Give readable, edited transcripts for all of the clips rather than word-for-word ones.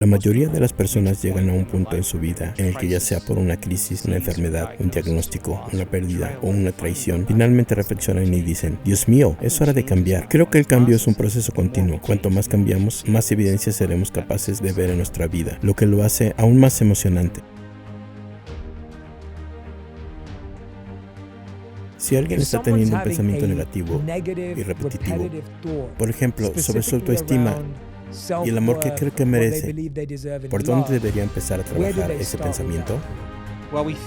La mayoría de las personas llegan a un punto en su vida en el que, ya sea por una crisis, una enfermedad, un diagnóstico, una pérdida o una traición, finalmente reflexionan y dicen: Dios mío, es hora de cambiar. Creo que el cambio es un proceso continuo. Cuanto más cambiamos, más evidencia seremos capaces de ver en nuestra vida, lo que lo hace aún más emocionante. Si alguien está teniendo un pensamiento negativo y repetitivo, por ejemplo, sobre su autoestima y el amor que cree que merece, ¿por dónde debería empezar a trabajar ese pensamiento?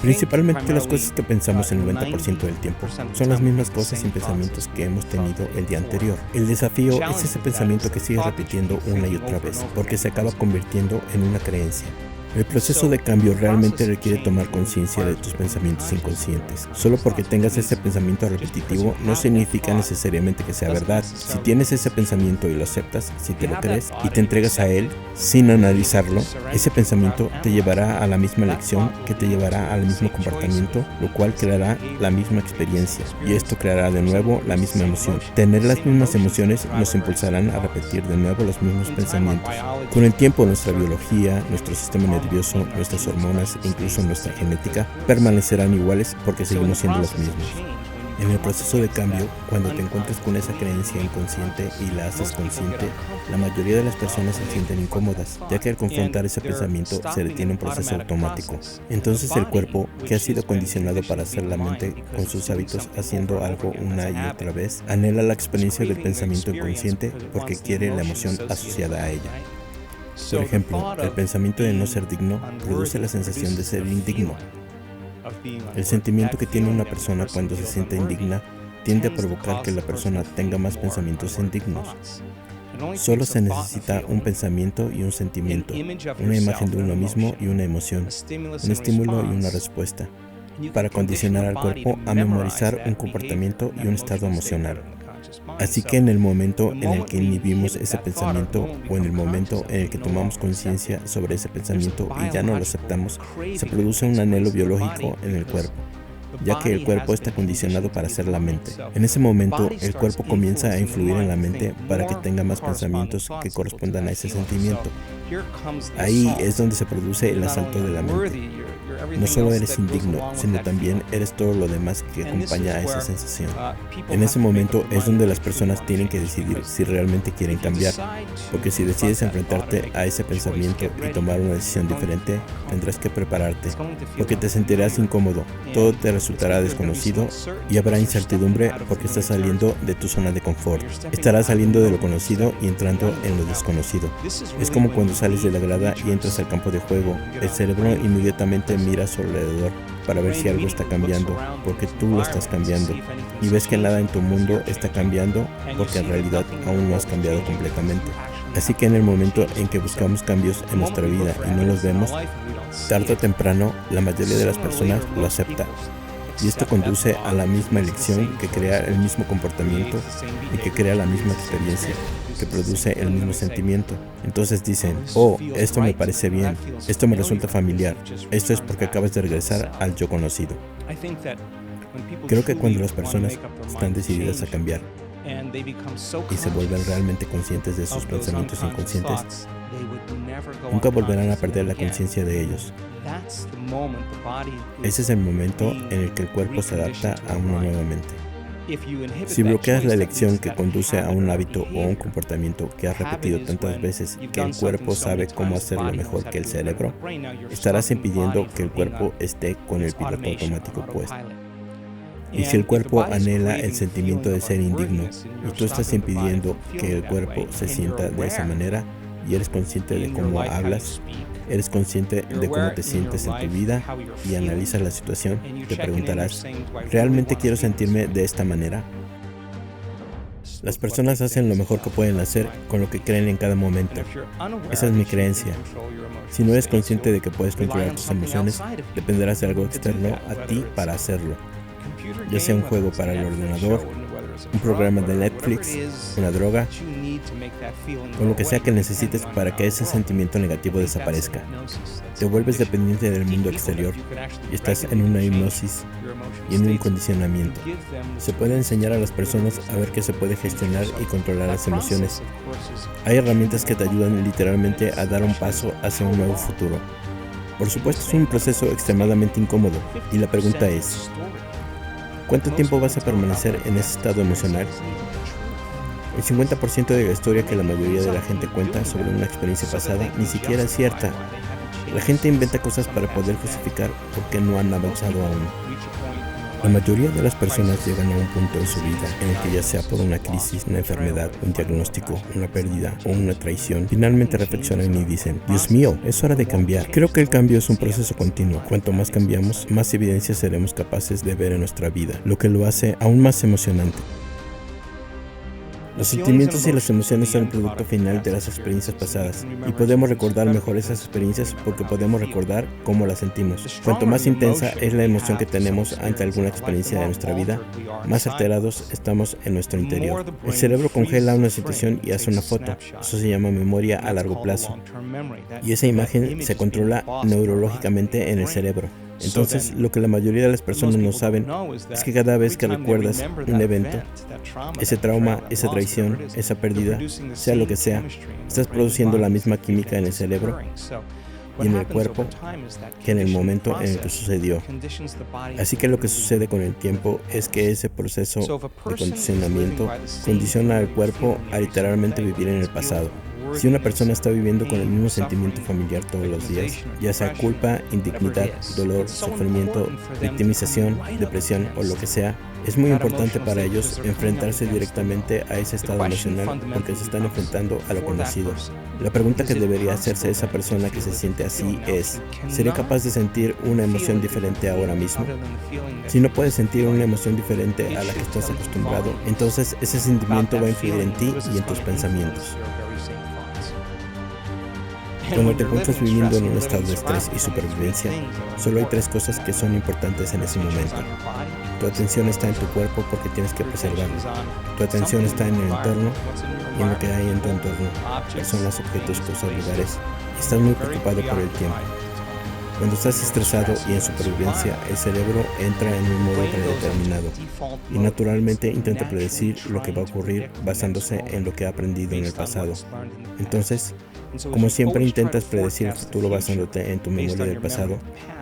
Principalmente las cosas que pensamos el 90% del tiempo son las mismas cosas y pensamientos que hemos tenido el día anterior. El desafío es ese pensamiento que sigues repitiendo una y otra vez, porque se acaba convirtiendo en una creencia. El proceso de cambio realmente requiere tomar conciencia de tus pensamientos inconscientes. Solo porque tengas ese pensamiento repetitivo no significa necesariamente que sea verdad. Si tienes ese pensamiento y lo aceptas, si te lo crees y te entregas a él sin analizarlo, ese pensamiento te llevará a la misma lección, que te llevará al mismo comportamiento, lo cual creará la misma experiencia, y esto creará de nuevo la misma emoción. Tener las mismas emociones nos impulsarán a repetir de nuevo los mismos pensamientos. Con el tiempo, nuestra biología, nuestro sistema nervioso, nuestras hormonas e incluso nuestra genética permanecerán iguales porque seguimos siendo los mismos. En el proceso de cambio, cuando te encuentres con esa creencia inconsciente y la haces consciente, la mayoría de las personas se sienten incómodas, ya que al confrontar ese pensamiento se detiene un proceso automático. Entonces el cuerpo, que ha sido condicionado para hacer la mente con sus hábitos haciendo algo una y otra vez, anhela la experiencia del pensamiento inconsciente porque quiere la emoción asociada a ella. Por ejemplo, el pensamiento de no ser digno produce la sensación de ser indigno. El sentimiento que tiene una persona cuando se siente indigna tiende a provocar que la persona tenga más pensamientos indignos. Solo se necesita un pensamiento y un sentimiento, una imagen de uno mismo y una emoción, un estímulo y una respuesta, para condicionar al cuerpo a memorizar un comportamiento y un estado emocional. Así que en el momento en el que inhibimos ese pensamiento, o en el momento en el que tomamos conciencia sobre ese pensamiento y ya no lo aceptamos, se produce un anhelo biológico en el cuerpo, ya que el cuerpo está condicionado para ser la mente. En ese momento, el cuerpo comienza a influir en la mente para que tenga más pensamientos que correspondan a ese sentimiento. Ahí es donde se produce el asalto de la mente. No solo eres indigno, sino también eres todo lo demás que acompaña a esa sensación. En ese momento es donde las personas tienen que decidir si realmente quieren cambiar, porque si decides enfrentarte a ese pensamiento y tomar una decisión diferente, tendrás que prepararte, porque te sentirás incómodo, todo te resultará desconocido y habrá incertidumbre porque estás saliendo de tu zona de confort. Estarás saliendo de lo conocido y entrando en lo desconocido. Es como cuando sales de la grada y entras al campo de juego. El cerebro inmediatamente mira a su alrededor para ver si algo está cambiando, porque tú lo estás cambiando, y ves que nada en tu mundo está cambiando porque en realidad aún no has cambiado completamente. Así que en el momento en que buscamos cambios en nuestra vida y no los vemos, tarde o temprano la mayoría de las personas lo acepta. Y esto conduce a la misma elección, que crea el mismo comportamiento y que crea la misma experiencia, que produce el mismo sentimiento. Entonces dicen: oh, esto me parece bien, esto me resulta familiar, esto es porque acabas de regresar al yo conocido. Creo que cuando las personas están decididas a cambiar y se vuelven realmente conscientes de sus pensamientos inconscientes, nunca volverán a perder la conciencia de ellos. Ese es el momento en el que el cuerpo se adapta a una nueva mente. Si bloqueas la elección que conduce a un hábito o un comportamiento que has repetido tantas veces que el cuerpo sabe cómo hacerlo mejor que el cerebro, estarás impidiendo que el cuerpo esté con el piloto automático puesto. Y si el cuerpo anhela el sentimiento de ser indigno y tú estás impidiendo que el cuerpo se sienta de esa manera, y eres consciente de cómo hablas, eres consciente de cómo te sientes en tu vida y analizas la situación, te preguntarás: ¿realmente quiero sentirme de esta manera? Las personas hacen lo mejor que pueden hacer con lo que creen en cada momento. Esa es mi creencia. Si no eres consciente de que puedes controlar tus emociones, dependerás de algo externo a ti para hacerlo, ya sea un juego para el ordenador, un programa de Netflix, una droga, o lo que sea que necesites para que ese sentimiento negativo desaparezca. Te vuelves dependiente del mundo exterior y estás en una hipnosis y en un condicionamiento. Se puede enseñar a las personas a ver que se puede gestionar y controlar las emociones. Hay herramientas que te ayudan literalmente a dar un paso hacia un nuevo futuro. Por supuesto, es un proceso extremadamente incómodo, y la pregunta es, ¿cuánto tiempo vas a permanecer en ese estado emocional? El 50% de la historia que la mayoría de la gente cuenta sobre una experiencia pasada ni siquiera es cierta. La gente inventa cosas para poder justificar por qué no han avanzado aún. La mayoría de las personas llegan a un punto en su vida en el que, ya sea por una crisis, una enfermedad, un diagnóstico, una pérdida o una traición, finalmente reflexionan y dicen: Dios mío, es hora de cambiar. Creo que el cambio es un proceso continuo. Cuanto más cambiamos, más evidencia seremos capaces de ver en nuestra vida, lo que lo hace aún más emocionante. Los sentimientos y las emociones son el producto final de las experiencias pasadas, y podemos recordar mejor esas experiencias porque podemos recordar cómo las sentimos. Cuanto más intensa es la emoción que tenemos ante alguna experiencia de nuestra vida, más alterados estamos en nuestro interior. El cerebro congela una situación y hace una foto. Eso se llama memoria a largo plazo, y esa imagen se controla neurológicamente en el cerebro. Entonces, lo que la mayoría de las personas no saben es que cada vez que recuerdas un evento, ese trauma, esa traición, esa pérdida, sea lo que sea, estás produciendo la misma química en el cerebro y en el cuerpo que en el momento en el que sucedió. Así que lo que sucede con el tiempo es que ese proceso de condicionamiento condiciona al cuerpo a literalmente vivir en el pasado. Si una persona está viviendo con el mismo sentimiento familiar todos los días, ya sea culpa, indignidad, dolor, sufrimiento, victimización, depresión o lo que sea, es muy importante para ellos enfrentarse directamente a ese estado emocional porque se están enfrentando a lo conocido. La pregunta que debería hacerse esa persona que se siente así es: ¿seré capaz de sentir una emoción diferente ahora mismo? Si no puedes sentir una emoción diferente a la que estás acostumbrado, entonces ese sentimiento va a influir en ti y en tus pensamientos. Cuando te encuentras viviendo en un estado de estrés y supervivencia, solo hay tres cosas que son importantes en ese momento. Tu atención está en tu cuerpo porque tienes que preservarlo. Tu atención está en el entorno y en lo que hay en tu entorno, personas, objetos, cosas, lugares. Estás muy preocupado por el tiempo. Cuando estás estresado y en supervivencia, el cerebro entra en un modo predeterminado y naturalmente intenta predecir lo que va a ocurrir basándose en lo que ha aprendido en el pasado. Entonces, como siempre intentas predecir el futuro basándote en tu memoria del pasado,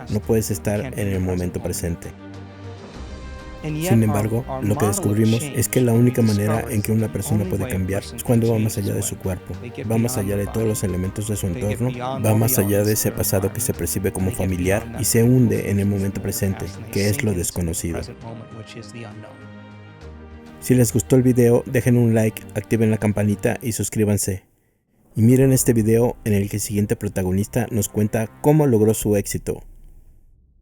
no puedes estar en el momento presente. Sin embargo, lo que descubrimos es que la única manera en que una persona puede cambiar es cuando va más allá de su cuerpo, va más allá de todos los elementos de su entorno, va más allá de ese pasado que se percibe como familiar y se hunde en el momento presente, que es lo desconocido. Si les gustó el video, dejen un like, activen la campanita y suscríbanse. Y miren este video en el que el siguiente protagonista nos cuenta cómo logró su éxito.